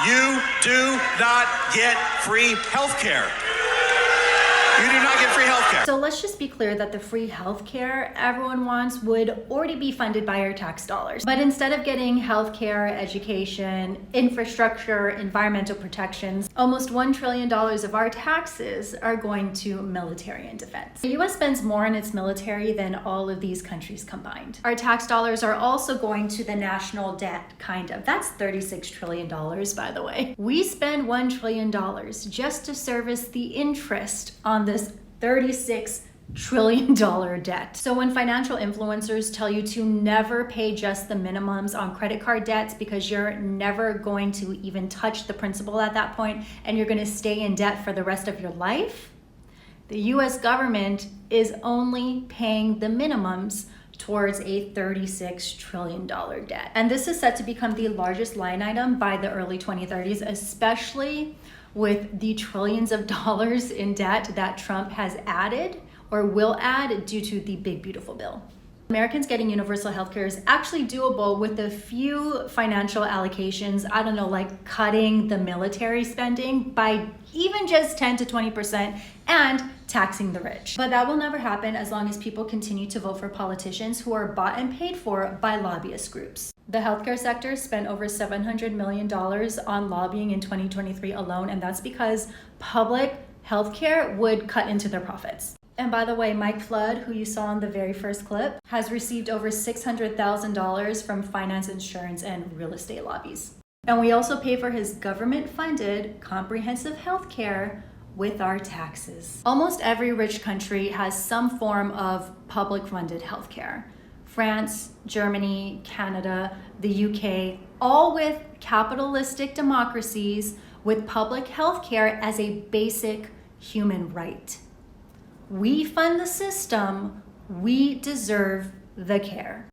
You do not get free health care. You do not get free health care. So let's just be clear that the free healthcare everyone wants would already be funded by our tax dollars. But instead of getting healthcare, education, infrastructure, environmental protections, almost $1 trillion of our taxes are going to military and defense. The US spends more on its military than all of these countries combined. Our tax dollars are also going to the national debt, kind of. That's $36 trillion, by the way. We spend $1 trillion just to service the interest on this $36 trillion debt. So when financial influencers tell you to never pay just the minimums on credit card debts because you're never going to even touch the principal at that point and you're going to stay in debt for the rest of your life, the US government is only paying the minimums towards a $36 trillion debt. And this is set to become the largest line item by the early 2030s, especially with the trillions of dollars in debt that Trump has added or will add due to the Big Beautiful Bill. Americans getting universal health care is actually doable with a few financial allocations. I don't know, like cutting the military spending by even just 10 to 20% and taxing the rich. But that will never happen as long as people continue to vote for politicians who are bought and paid for by lobbyist groups. The healthcare sector spent over $700 million on lobbying in 2023 alone, and that's because public healthcare would cut into their profits. And by the way, Mike Flood, who you saw in the very first clip, has received over $600,000 from finance, insurance, and real estate lobbies. And we also pay for his government-funded comprehensive health care with our taxes. Almost every rich country has some form of public-funded health care. France, Germany, Canada, the UK, all with capitalistic democracies with public health care as a basic human right. We fund the system, we deserve the care.